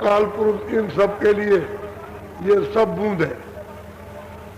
अकाल पुरुष इन सब के लिए ये सब बूंद है,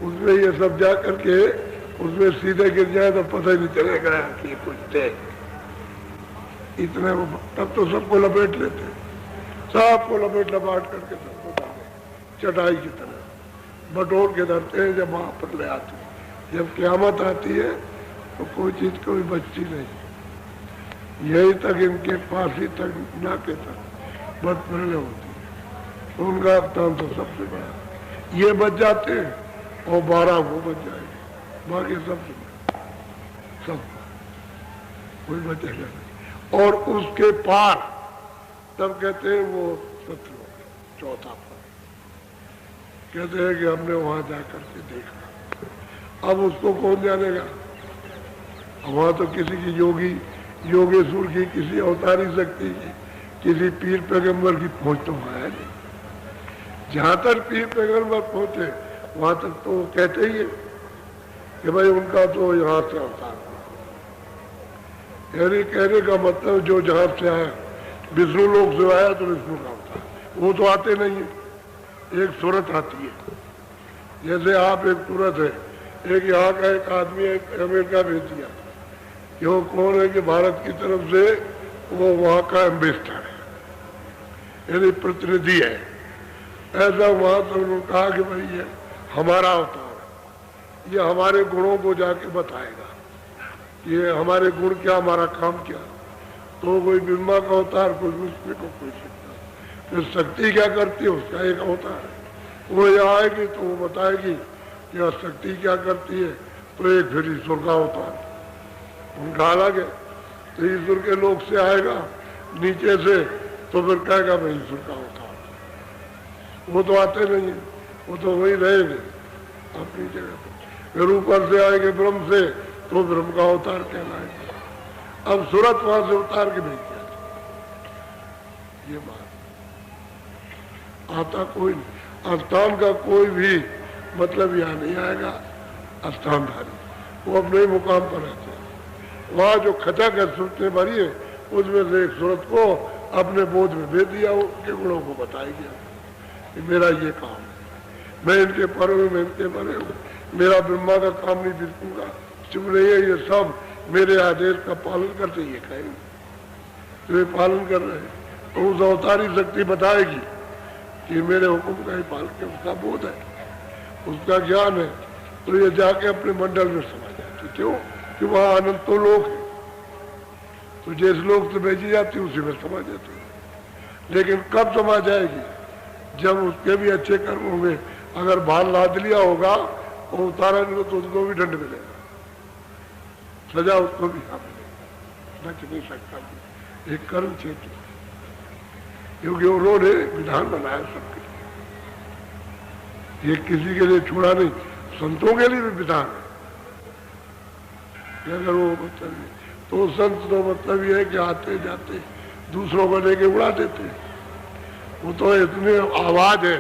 उसमें ये सब जा करके उसमें सीधे गिर जाए तो पता ही नहीं चलेगा कि कुछ थे। इतने वो तब तो सबको लपेट लेते, सबको लपेट लपाट करके सबको डाले चटाई की तरह बटोर के धरते हैं। जब वहां पर ले आते हैं, जब क़यामत आती है तो कोई चीज कोई बचती नहीं। यही तक इनके फांसी तक नाके तक बदपहले होती है, तो उनका काम तो सबसे बड़ा। ये बच जाते हैं और 12 वो बच जाएंगे, बाकी सब कोई बचेगा नहीं। और उसके पार तब कहते हैं वो सतलोक, चौथा पार। कहते हैं कि हमने वहां जाकर के देखा। अब उसको कौन जानेगा? वहां तो किसी की योगेश्वर की, किसी अवतारी शक्ति की, किसी पीर पैगंबर की पहुंच तो है नहीं। जहां तक पीर पैगंबर पहुंचे वहां तक तो कहते ही है कि भाई उनका तो यहाँ से अवतार। यानी कहने का मतलब जो जहां से आया, विष्णु लोक से आया तो विष्णु का अवतार, वो तो आते नहीं है। एक सूरत आती है, जैसे आप एक सूरत है, एक यहाँ का एक आदमी एक अमेरिका भेज दिया कि वो कौन है कि भारत की तरफ से वो वहाँ का एम्बेसडर है, यानी प्रतिनिधि है। ऐसा वहां तो उन्होंने कहा कि भाई ये हमारा अवतार है, ये हमारे गुणों को जाके बताएगा, ये हमारे गुण क्या, हमारा काम क्या। तो कोई ब्रह्मा का अवतार, कोई विष्णु को, कोई शक्ति। फिर शक्ति क्या करती है उसका एक अवतार है, वो यहाँ आएगी तो वो बताएगी कि शक्ति क्या करती है। तो एक फिर ईश्वर का अवतार उनका अलग है, तो ईश्वर के लोक से आएगा नीचे से, तो फिर कहेगा मैं ईश्वर का अवतार। वो तो आते नहीं है, वो तो वही रहेंगे अपनी जगह पर। फिर ऊपर से आएंगे ब्रह्म से, तो ब्रह्म का अवतार कहलाएगा। अब सूरत वहां से उतार के भेज दिया, ये बात आता कोई नहीं। अस्थान का कोई भी मतलब यहाँ नहीं आएगा। अस्थानधारी वो अपने ही मुकाम पर रहते हैं। वहाँ जो खचक है सूरत ने भरी है, उसमें से एक सूरत को अपने बोध में भेज दिया, उनके गुणों को बताएगी कि मेरा ये काम है, मैं इनके पर हूँ, मैं इनके पर हूँ, मेरा ब्रह्मा का काम नहीं, विष्णु का चुप रही है, ये सब मेरे आदेश का पालन करते ये कहेंगे, तो ये पालन कर रहे हैं। तो उस अवतारी शक्ति बताएगी कि मेरे हुक्म का ही पालन के, उसका बोध है, उसका ज्ञान है। तो ये जाके अपने मंडल में समा जाती। क्यों? कि वहाँ अनंत तो लोग है, तो जिस लोग से भेजी जाती उसी में समा जाती है। लेकिन कब समा जाएगी? जब उसके भी अच्छे कर्म होंगे। अगर भाल लाद लिया होगा और उतारा नहीं तो उसको भी दंड मिलेगा, सजा उसको भी हाँ मिलेगी, बच नहीं सकता। एक कर्म क्षेत्र, क्योंकि उन्होंने विधान बनाया सबके लिए, ये किसी के लिए छोड़ा नहीं, संतों के लिए भी विधान है। अगर वो मतलब तो संत तो मतलब ये है कि आते जाते दूसरों को लेके उड़ा देते हैं। वो तो इतनी आवाज है,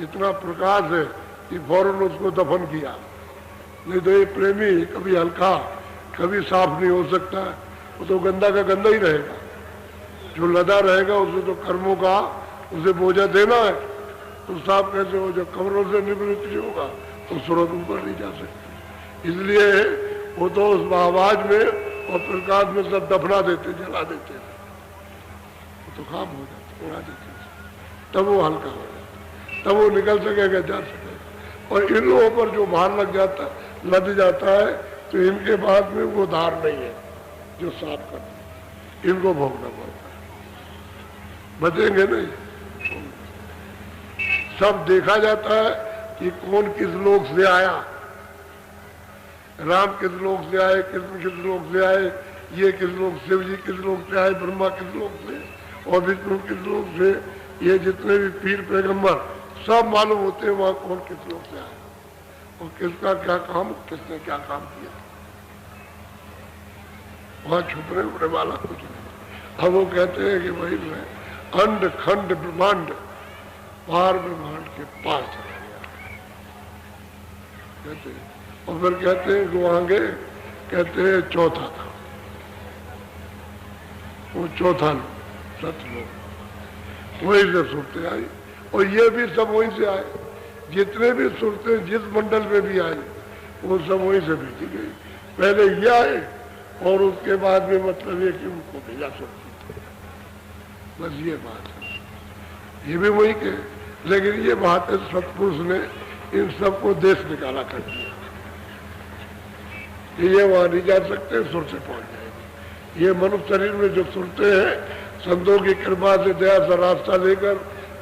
इतना प्रकाश है कि फौरन उसको दफन किया। नहीं तो ये प्रेमी कभी हल्का कभी साफ नहीं हो सकता, वो तो गंदा का गंदा ही रहेगा। जो लदा रहेगा उसे तो कर्मों का उसे बोझा देना है, तो साफ कैसे हो? जब कमरों से निवृत्ति होगा तो सूरत ऊपर नहीं जा सकती। इसलिए वो तो उस आवाज में और प्रकाश में सब दफना देते, जला देते, वो तो खाम हो जाते, उड़ा देते, तब वो हल्का हो जाता, तब वो निकल सकेगा, जा सकेगा। और इन लोगों पर जो भार लग जाता है, तो इनके बाद में वो धार नहीं है जो साफ करते, इनको भोगना पड़ता है, बचेंगे नहीं। सब देखा जाता है कि कौन किस लोक से आया, राम किस लोक से आए, कृष्ण किस लोक से आए, ये किस लोक, शिव जी किस लोक से आए, ब्रह्मा किस लोक से और विष्णु किस लोक से। ये जितने भी पीर पैगंबर सब मालूम होते हैं वहां कौन किस लोक से आया और किसका क्या काम, किसने क्या काम किया। वहां छुपने उड़ने वाला कुछ नहीं। अब वो कहते हैं कि भाई मैं अंड खंड ब्रह्मांड पार ब्रह्मांड के पार चला गया, कहते हैं। और फिर कहते हैं कि आगे कहते हैं चौथा था, वो चौथा सतलोक। वहीं से सुरतें आई और ये भी सब वहीं से आए। जितने भी सुरतें जिस मंडल में भी आई वो सब वहीं से भेजी गई। पहले ये आए और उसके बाद में मतलब ये कि उनको भेजा सुरती। बस ये बात है, ये भी वही के। लेकिन ये बात है सतपुरुष ने इन सबको देश निकाला कर दिया कि ये वहां नहीं जा सकते, सुर से पहुंच जाएंगे। ये मनुष्य शरीर में जो सुरते हैं संतों की कृपा से दया से रास्ता लेकर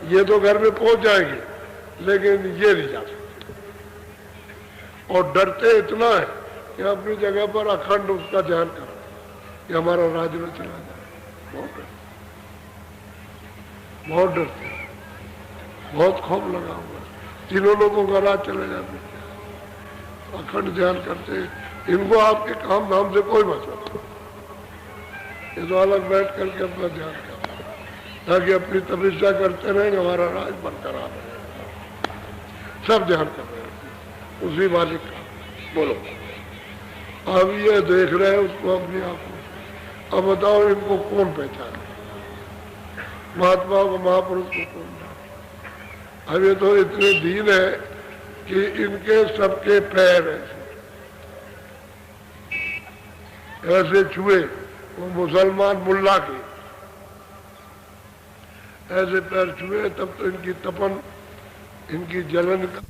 ये तो घर में पहुंच जाएंगे, लेकिन ये नहीं जा सकते। और डरते इतना है कि अपनी जगह पर अखंड उसका ध्यान करो कि हमारा राज्य में चला जाए। बहुत डरते, बहुत खौफ लगा हुआ। तीनों लोगों का राज चले जाते, अखंड ध्यान करते। इनको आपके काम धाम से कोई मतलब नहीं, ये तो अलग बैठ करके अपना ध्यान करते ताकि अपनी तपस्या करते रहें, हमारा राज बरकरार रहे। सब ध्यान कर रहे हैं उसी मालिक का। बोलो, अब ये देख रहे हैं उसको अपनी आंखों से। अब बताओ इनको कौन पहचाने, महात्मा को, महापुरुष को कौन जाने। अब ये तो इतने दीन है कि इनके सबके पैर ऐसे छुए, वो मुसलमान मुल्ला के ऐसे पैर छुए, तब तो इनकी तपन, इनकी जलन का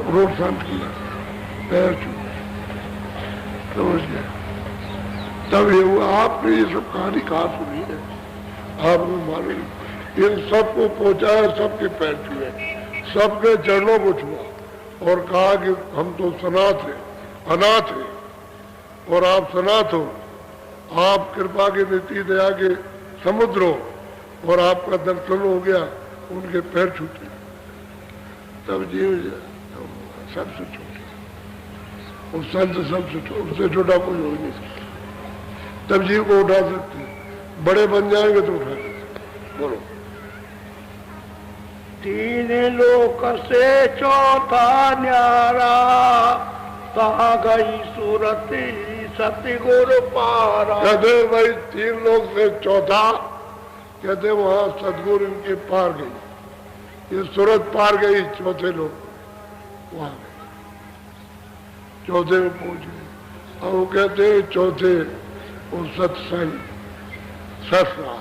रोड शांत किया, पैर छुए, समझ गए। तब ये हुआ। आपने ये सब कहानी कहा सुनी है, आपको मालूम, इन सबको पहुंचाया, सबके पैर छुए, सबके चरणों को छुआ और कहा कि हम तो सनाथ हैं, अनाथ हैं और आप सनाथ हो, आप कृपा के नीति दया के समुद्र हो और आपका दर्शन हो गया। उनके पैर छूटे, तब जीव सबसे छोटे, उस संत सबसे उससे छोटा कोई हो नहीं सकता। तब जीव को उठा सकते, बड़े बन जाएंगे तो उठा सकते। बोलो, तीन लोक से चौथा न्यारा, कहा गई सूरत सतगुरु पारा। कहते भाई तीन लोक से चौथा, कहते वहां सतगुरु इनके पार गई, ये सूरत पार गई, चौथे लोग वहां गए, चौथे में पहुंच गए। और वो कहते चौथे वो सत्संग सत्सा,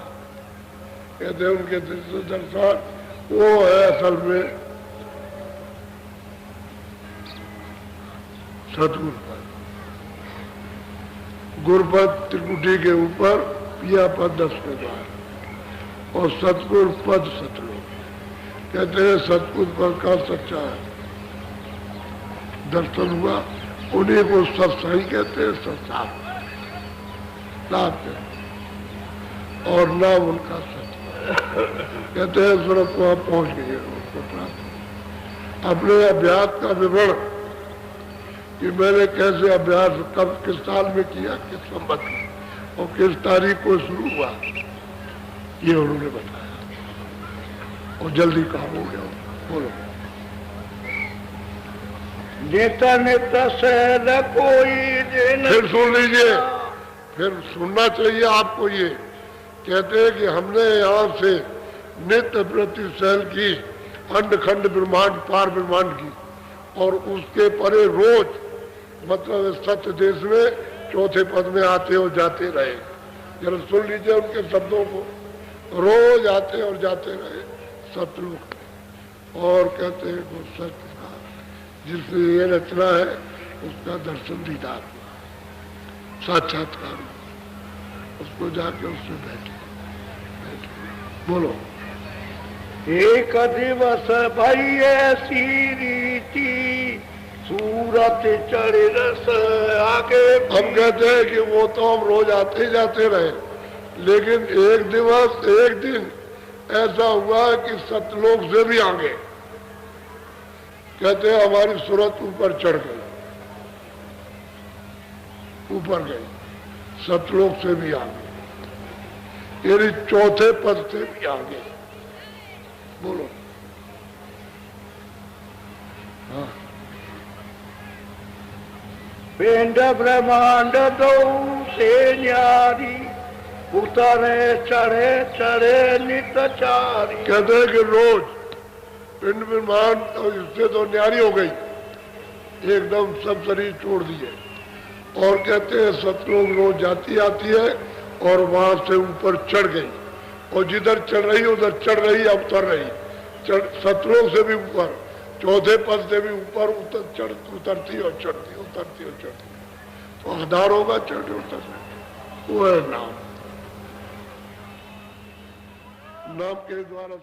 कहते उनके दर्शन वो है असल में सतगुरु पद। गुरुपद त्रिकुटी के ऊपर पिया पद 10वें द्वार और सतगुरु पद सतलोक। कहते हैं सतगुरु पद का सच्चा दर्शन हुआ, उन्हीं को सत्संग कहते हैं, सत्साप लाभ और नाम उनका सत्य। कहते हैं सूरत वहां पहुंच गई है, उसको प्राप्त। अपने अभ्यास का विवरण कि मैंने कैसे अभ्यास कब किस साल में किया, किस संवत में और किस तारीख को शुरू हुआ, ये उन्होंने बताया और जल्दी काम हो गया। बोलो, नित नित से न कोई दिन। फिर सुन लीजिए, फिर सुनना चाहिए आपको। ये कहते हैं कि हमने यहाँ से नित्य प्रति सहल की, अंड खंड ब्रह्मांड पार ब्रह्मांड की, और उसके परे रोज मतलब सत्य देश में चौथे पद में आते और जाते रहे। जरा सुन लीजिए उनके शब्दों को, रोज आते और जाते रहे सतलोक। और कहते हैं वो सत्य का जिसने ये रचना है उसका दर्शन दीदार हुआ, साक्षात्कार हुआ, उसको जाके उससे बैठे। बोलो, एक दिवस भई ऐसी रीति, सूरत चढ़े रस आगे। हम कहते हैं कि वो तो हम रोज आते ही जाते रहे, लेकिन एक दिवस एक दिन ऐसा हुआ कि सतलोक से भी आगे। कहते हैं हमारी सूरत ऊपर चढ़ गई, ऊपर गई, सतलोक से भी आगे, यानी चौथे पद से भी आगे। बोलो, हाँ। पिंड ब्रह्मांड दो से न्यारी, उतारे चढ़े चढ़े नित चारी। कहते हैं कि रोज पिंड विमान और इससे तो न्यारी हो गई, एकदम सब शरीर छोड़ दिए। और कहते हैं सतलोक रोज जाती आती है और वहां से ऊपर चढ़ गई, और जिधर चढ़ रही उधर चढ़ रही, अब उतर रही। सतलोक से भी ऊपर, चौथे पद से भी ऊपर उतरती और चढ़ती, उतरती और चढ़ती। तो आधार होगा चढ़ उतरने, वो है नाम। नाम के द्वारा